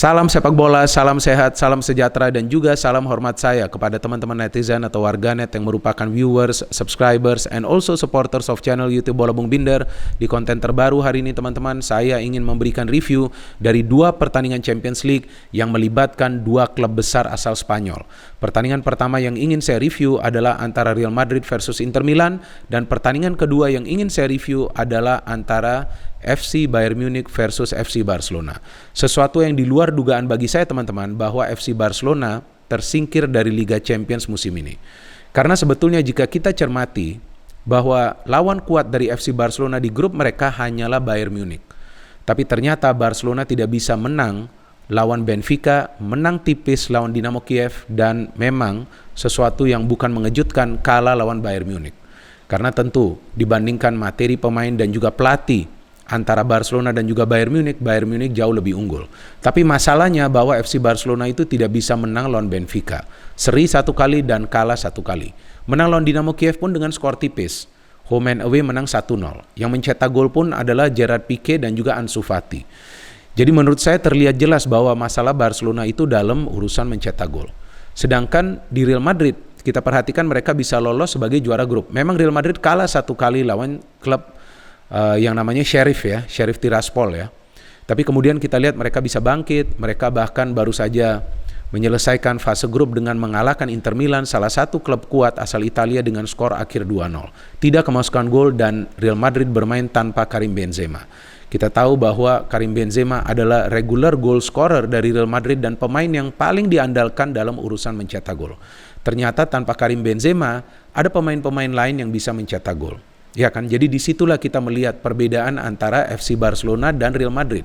Salam sepak bola, salam sehat, salam sejahtera, dan juga salam hormat saya kepada teman-teman netizen atau warganet yang merupakan viewers, subscribers, and also supporters of channel YouTube Bola Bung Binder. Di konten terbaru hari ini teman-teman, saya ingin memberikan review dari dua pertandingan Champions League yang melibatkan dua klub besar asal Spanyol. Pertandingan pertama yang ingin saya review adalah antara Real Madrid versus Inter Milan, dan pertandingan kedua yang ingin saya review adalah antara FC Bayern Munich versus FC Barcelona. Sesuatu yang di luar dugaan bagi saya teman-teman, bahwa FC Barcelona tersingkir dari Liga Champions musim ini. Karena sebetulnya jika kita cermati bahwa lawan kuat dari FC Barcelona di grup mereka hanyalah Bayern Munich. Tapi ternyata Barcelona tidak bisa menang lawan Benfica, menang tipis lawan Dinamo Kiev, dan memang sesuatu yang bukan mengejutkan kalah lawan Bayern Munich. Karena tentu dibandingkan materi pemain dan juga pelatih antara Barcelona dan juga Bayern Munich jauh lebih unggul. Tapi masalahnya bahwa FC Barcelona itu tidak bisa menang lawan Benfica. Seri 1 kali dan kalah 1 kali. Menang lawan Dinamo Kiev pun dengan skor tipis. Home and away menang 1-0. Yang mencetak gol pun adalah Gerard Piqué dan juga Ansu Fati. Jadi menurut saya terlihat jelas bahwa masalah Barcelona itu dalam urusan mencetak gol. Sedangkan di Real Madrid, kita perhatikan mereka bisa lolos sebagai juara grup. Memang Real Madrid kalah 1 kali lawan klub yang namanya Sheriff Tiraspol ya. Tapi kemudian kita lihat mereka bisa bangkit, mereka bahkan baru saja menyelesaikan fase grup dengan mengalahkan Inter Milan, salah satu klub kuat asal Italia, dengan skor akhir 2-0. Tidak kemasukan gol dan Real Madrid bermain tanpa Karim Benzema. Kita tahu bahwa Karim Benzema adalah regular goal scorer dari Real Madrid dan pemain yang paling diandalkan dalam urusan mencetak gol. Ternyata tanpa Karim Benzema, ada pemain-pemain lain yang bisa mencetak gol. Ya kan, jadi disitulah kita melihat perbedaan antara FC Barcelona dan Real Madrid.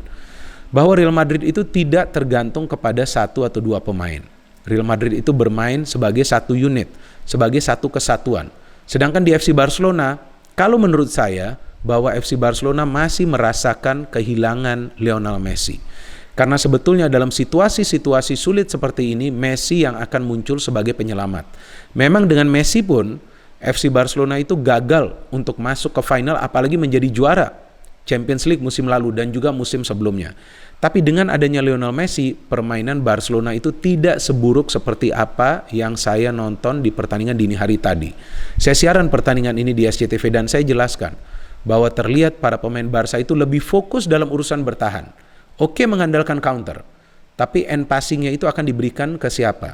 Bahwa Real Madrid itu tidak tergantung kepada satu atau dua pemain. Real Madrid itu bermain sebagai satu unit, sebagai satu kesatuan. Sedangkan di FC Barcelona, kalau menurut saya, bahwa FC Barcelona masih merasakan kehilangan Lionel Messi. Karena sebetulnya dalam situasi-situasi sulit seperti ini, Messi yang akan muncul sebagai penyelamat. Memang dengan Messi pun, FC Barcelona itu gagal untuk masuk ke final, apalagi menjadi juara Champions League musim lalu dan juga musim sebelumnya. Tapi dengan adanya Lionel Messi, permainan Barcelona itu tidak seburuk seperti apa yang saya nonton di pertandingan dini hari tadi. Saya siaran pertandingan ini di SCTV dan saya jelaskan bahwa terlihat para pemain Barca itu lebih fokus dalam urusan bertahan. Oke, mengandalkan counter, tapi end passingnya itu akan diberikan ke siapa?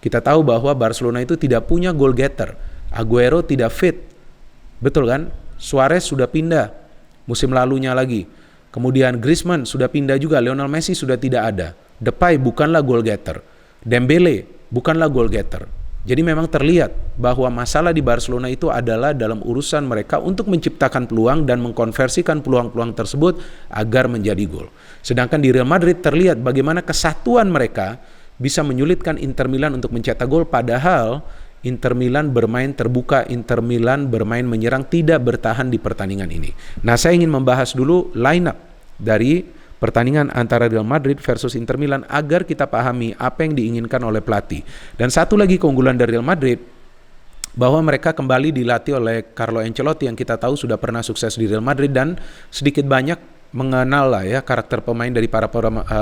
Kita tahu bahwa Barcelona itu tidak punya goal getter. Aguero tidak fit, betul kan? Suarez sudah pindah musim lalunya lagi. Kemudian Griezmann sudah pindah juga, Lionel Messi sudah tidak ada. Depay bukanlah goal getter, Dembele bukanlah goal getter. Jadi memang terlihat bahwa masalah di Barcelona itu adalah dalam urusan mereka untuk menciptakan peluang dan mengkonversikan peluang-peluang tersebut agar menjadi gol. Sedangkan di Real Madrid terlihat bagaimana kesatuan mereka bisa menyulitkan Inter Milan untuk mencetak gol, padahal Inter Milan bermain terbuka, Inter Milan bermain menyerang, tidak bertahan di pertandingan ini. Nah, saya ingin membahas dulu line up dari pertandingan antara Real Madrid versus Inter Milan agar kita pahami apa yang diinginkan oleh pelatih. Dan satu lagi keunggulan dari Real Madrid, bahwa mereka kembali dilatih oleh Carlo Ancelotti yang kita tahu sudah pernah sukses di Real Madrid dan sedikit banyak mengenal lah ya karakter pemain dari para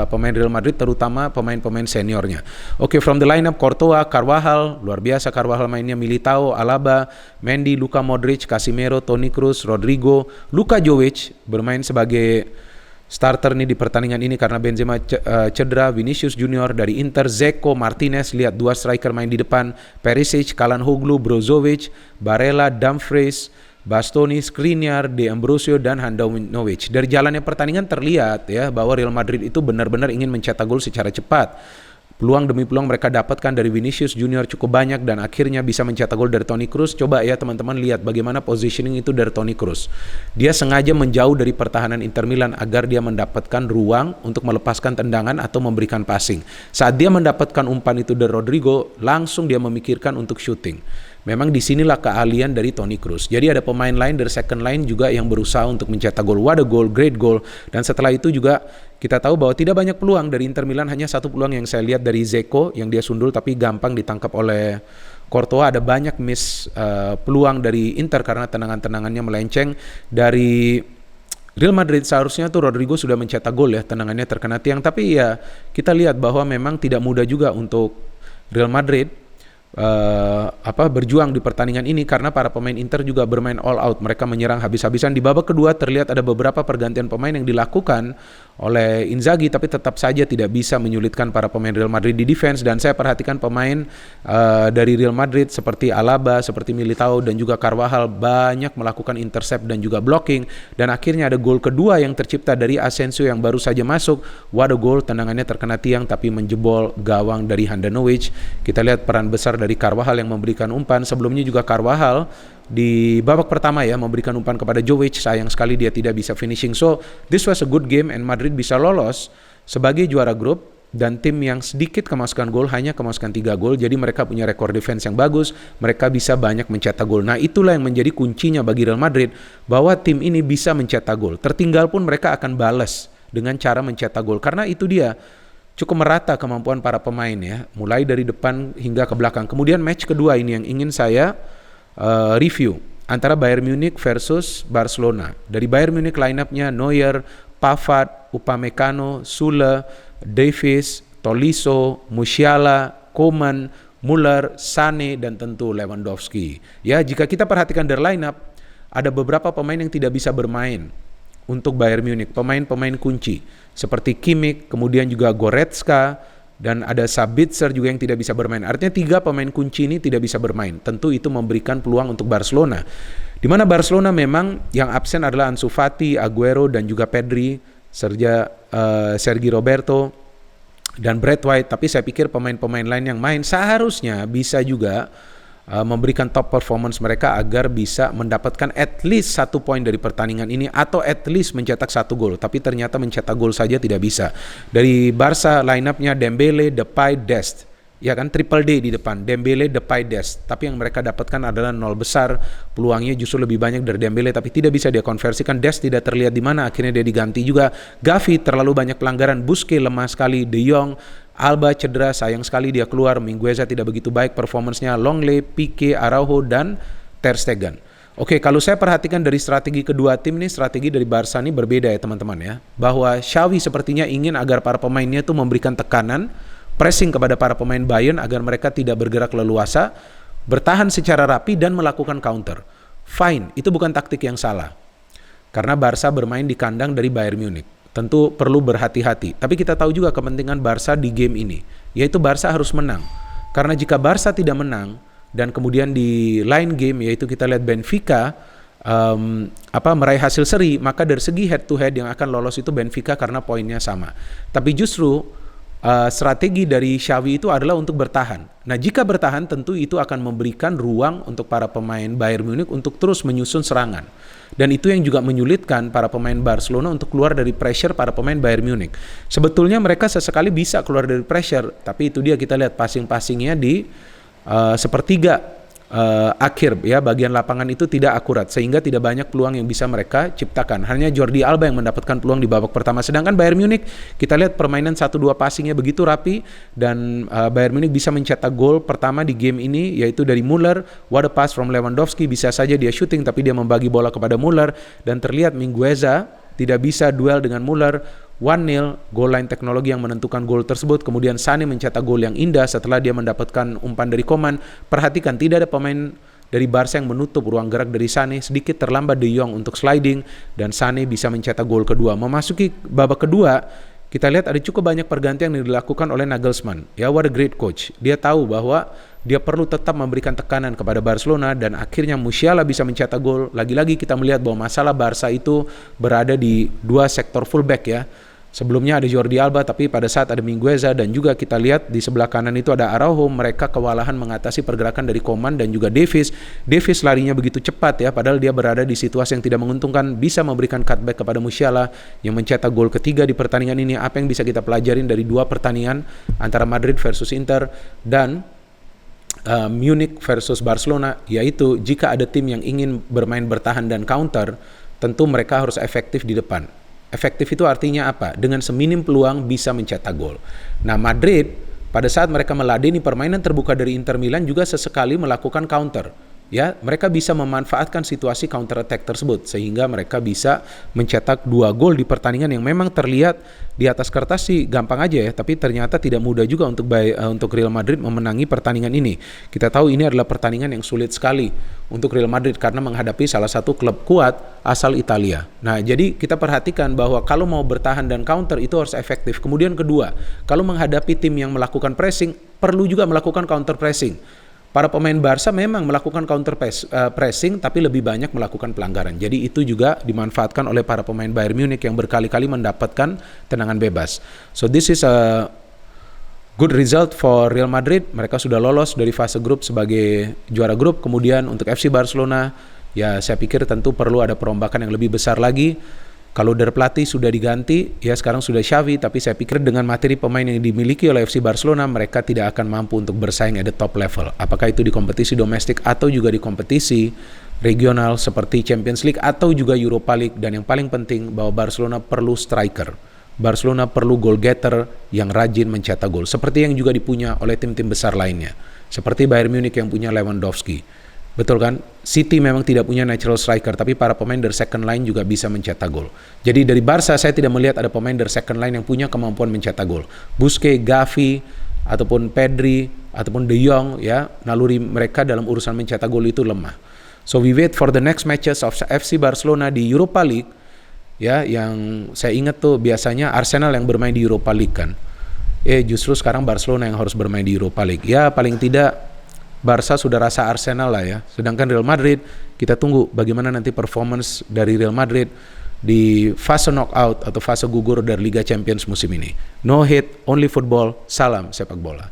pemain Real Madrid, terutama pemain-pemain seniornya. Oke, from the lineup, Courtois, Carvajal, luar biasa Carvajal mainnya, Militao, Alaba, Mendy, Luka Modric, Casemiro, Toni Kroos, Rodrigo, Luka Jovic bermain sebagai starter nih di pertandingan ini karena Benzema cedera, Vinicius Junior dari Inter, Zeko, Martinez, lihat dua striker main di depan, Perisic, Calhanoglu, Brozovic, Barella, Dumfries, Bastoni, Skriniar, De Ambrosio, dan Handanovic. Dari jalannya pertandingan terlihat ya bahwa Real Madrid itu benar-benar ingin mencetak gol secara cepat. Peluang demi peluang mereka dapatkan dari Vinicius Junior cukup banyak dan akhirnya bisa mencetak gol dari Toni Kroos. Coba ya teman-teman lihat bagaimana positioning itu dari Toni Kroos. Dia sengaja menjauh dari pertahanan Inter Milan agar dia mendapatkan ruang untuk melepaskan tendangan atau memberikan passing. Saat dia mendapatkan umpan itu dari Rodrigo, langsung dia memikirkan untuk shooting. Memang disinilah keahlian dari Toni Kroos. Jadi ada pemain lain dari second line juga yang berusaha untuk mencetak gol. What a goal, great goal. Dan setelah itu juga kita tahu bahwa tidak banyak peluang dari Inter Milan, hanya satu peluang yang saya lihat dari Zeko yang dia sundul tapi gampang ditangkap oleh Courtois. Ada banyak miss peluang dari Inter karena tendangan-tendangannya melenceng dari Real Madrid seharusnya tuh Rodrigo sudah mencetak gol ya, tendangannya terkena tiang, tapi ya kita lihat bahwa memang tidak mudah juga untuk Real Madrid berjuang di pertandingan ini karena para pemain Inter juga bermain all out. Mereka menyerang habis-habisan. Di babak kedua terlihat ada beberapa pergantian pemain yang dilakukan oleh Inzaghi, tapi tetap saja tidak bisa menyulitkan para pemain Real Madrid di defense. Dan saya perhatikan pemain dari Real Madrid seperti Alaba, seperti Militao dan juga Carvajal banyak melakukan intercept dan juga blocking, dan akhirnya ada gol kedua yang tercipta dari Asensio yang baru saja masuk. What a goal, tendangannya terkena tiang tapi menjebol gawang dari Handanovic. Kita lihat peran besar dari Carvajal yang memberikan umpan. Sebelumnya juga Carvajal di babak pertama ya memberikan umpan kepada Jovic, sayang sekali dia tidak bisa finishing. So this was a good game and Madrid bisa lolos sebagai juara grup, dan tim yang sedikit kemasukan gol hanya kemasukan 3 gol. Jadi mereka punya rekor defense yang bagus, mereka bisa banyak mencetak gol. Nah itulah yang menjadi kuncinya bagi Real Madrid, bahwa tim ini bisa mencetak gol. Tertinggal pun mereka akan balas dengan cara mencetak gol, karena itu dia cukup merata kemampuan para pemain ya, mulai dari depan hingga ke belakang. Kemudian match kedua ini yang ingin saya review, antara Bayern Munich versus Barcelona. Dari Bayern Munich line-up-nya Neuer, Pavard, Upamecano, Süle, Davies, Tolisso, Musiala, Koeman, Müller, Sané, dan tentu Lewandowski. Ya, jika kita perhatikan dari line-up, ada beberapa pemain yang tidak bisa bermain untuk Bayern Munich, pemain-pemain kunci seperti Kimmich, kemudian juga Goretzka, dan ada Sabitzer juga yang tidak bisa bermain. Artinya 3 pemain kunci ini tidak bisa bermain. Tentu itu memberikan peluang untuk Barcelona. Di mana Barcelona memang yang absen adalah Ansu Fati, Aguero, dan juga Pedri, Sergi Roberto, dan Brad White. Tapi saya pikir pemain-pemain lain yang main seharusnya bisa juga memberikan top performance mereka agar bisa mendapatkan at least 1 poin dari pertandingan ini, atau at least mencetak 1 gol. Tapi ternyata mencetak gol saja tidak bisa. Dari Barca line-up-nya Dembele, Depay, Dest. Ya kan, triple D di depan, Dembele, Depay, Dest. Tapi yang mereka dapatkan adalah 0 besar. Peluangnya justru lebih banyak dari Dembele, tapi tidak bisa dia konversikan. Dest tidak terlihat di mana, akhirnya dia diganti juga. Gavi terlalu banyak pelanggaran, Busquets lemah sekali, De Jong, Alba cedera, sayang sekali dia keluar. Mingueza tidak begitu baik performance-nya, Longley, Pique, Araujo, dan Ter Stegen. Oke, kalau saya perhatikan dari strategi kedua tim nih, strategi dari Barca ini berbeda ya teman-teman ya. Bahwa Xavi sepertinya ingin agar para pemainnya itu memberikan tekanan, pressing kepada para pemain Bayern agar mereka tidak bergerak leluasa, bertahan secara rapi dan melakukan counter. Fine, itu bukan taktik yang salah. Karena Barca bermain di kandang dari Bayern Munich. Tentu perlu berhati-hati. Tapi kita tahu juga kepentingan Barca di game ini, yaitu Barca harus menang. Karena jika Barca tidak menang, dan kemudian di line game, yaitu kita lihat Benfica meraih hasil seri, maka dari segi head to head yang akan lolos itu Benfica karena poinnya sama. Tapi justru strategi dari Xavi itu adalah untuk bertahan. Nah, jika bertahan tentu itu akan memberikan ruang untuk para pemain Bayern Munich untuk terus menyusun serangan. Dan itu yang juga menyulitkan para pemain Barcelona untuk keluar dari pressure para pemain Bayern Munich. Sebetulnya mereka sesekali bisa keluar dari pressure, tapi itu dia kita lihat passing-passingnya di sepertiga akhir ya, bagian lapangan itu tidak akurat sehingga tidak banyak peluang yang bisa mereka ciptakan. Hanya Jordi Alba yang mendapatkan peluang di babak pertama, sedangkan Bayern Munich kita lihat permainan 1-2 passingnya begitu rapi, dan Bayern Munich bisa mencetak gol pertama di game ini yaitu dari Müller. What a pass from Lewandowski, bisa saja dia shooting tapi dia membagi bola kepada Müller, dan terlihat Mingueza tidak bisa duel dengan Müller. 1-0, goal line teknologi yang menentukan gol tersebut. Kemudian Sané mencetak gol yang indah setelah dia mendapatkan umpan dari Koeman. Perhatikan, tidak ada pemain dari Barca yang menutup ruang gerak dari Sané. Sedikit terlambat De Jong untuk sliding, dan Sané bisa mencetak gol kedua. Memasuki babak kedua, kita lihat ada cukup banyak pergantian yang dilakukan oleh Nagelsmann. Ya, what a great coach. Dia tahu bahwa dia perlu tetap memberikan tekanan kepada Barcelona, dan akhirnya Musiala bisa mencetak gol. Lagi-lagi kita melihat bahwa masalah Barca itu berada di 2 sektor fullback ya. Sebelumnya ada Jordi Alba, tapi pada saat ada Mingueza, dan juga kita lihat di sebelah kanan itu ada Araujo, mereka kewalahan mengatasi pergerakan dari Koeman dan juga Davies. Davies larinya begitu cepat ya, padahal dia berada di situasi yang tidak menguntungkan, bisa memberikan cutback kepada Musiala yang mencetak gol ketiga di pertandingan ini. Apa yang bisa kita pelajarin dari 2 pertandingan antara Madrid versus Inter dan Munich versus Barcelona, yaitu jika ada tim yang ingin bermain bertahan dan counter, tentu mereka harus efektif di depan. Efektif itu artinya apa? Dengan seminim peluang bisa mencetak gol. Nah, Madrid pada saat mereka meladeni permainan terbuka dari Inter Milan juga sesekali melakukan counter. ya mereka bisa memanfaatkan situasi counter attack tersebut sehingga mereka bisa mencetak 2 gol di pertandingan yang memang terlihat di atas kertas sih gampang aja ya, tapi ternyata tidak mudah juga untuk Real Madrid memenangi pertandingan ini. Kita tahu ini adalah pertandingan yang sulit sekali untuk Real Madrid karena menghadapi salah satu klub kuat asal Italia. Nah, jadi kita perhatikan bahwa kalau mau bertahan dan counter itu harus efektif. Kemudian kedua, kalau menghadapi tim yang melakukan pressing, perlu juga melakukan counter pressing. Para pemain Barca memang melakukan counter pressing tapi lebih banyak melakukan pelanggaran. Jadi itu juga dimanfaatkan oleh para pemain Bayern Munich yang berkali-kali mendapatkan tendangan bebas. So this is a good result for Real Madrid. Mereka sudah lolos dari fase grup sebagai juara grup. Kemudian untuk FC Barcelona, ya saya pikir tentu perlu ada perombakan yang lebih besar lagi. Kalau dari pelatih sudah diganti, ya sekarang sudah Xavi, tapi saya pikir dengan materi pemain yang dimiliki oleh FC Barcelona, mereka tidak akan mampu untuk bersaing at the top level. Apakah itu di kompetisi domestik atau juga di kompetisi regional seperti Champions League atau juga Europa League. Dan yang paling penting bahwa Barcelona perlu striker. Barcelona perlu goal getter yang rajin mencetak gol. Seperti yang juga dipunya oleh tim-tim besar lainnya. Seperti Bayern Munich yang punya Lewandowski. Betul kan? City memang tidak punya natural striker, tapi para pemain dari second line juga bisa mencetak gol. Jadi dari Barca saya tidak melihat ada pemain dari second line yang punya kemampuan mencetak gol. Busquets, Gavi, ataupun Pedri, ataupun De Jong, ya naluri mereka dalam urusan mencetak gol itu lemah. So we wait for the next matches of FC Barcelona di Europa League, ya yang saya ingat tuh biasanya Arsenal yang bermain di Europa League kan. Justru sekarang Barcelona yang harus bermain di Europa League. Ya paling tidak Barca sudah rasa Arsenal lah ya. Sedangkan Real Madrid, kita tunggu bagaimana nanti performance dari Real Madrid di fase knockout atau fase gugur dari Liga Champions musim ini. No hate, only football. Salam sepak bola.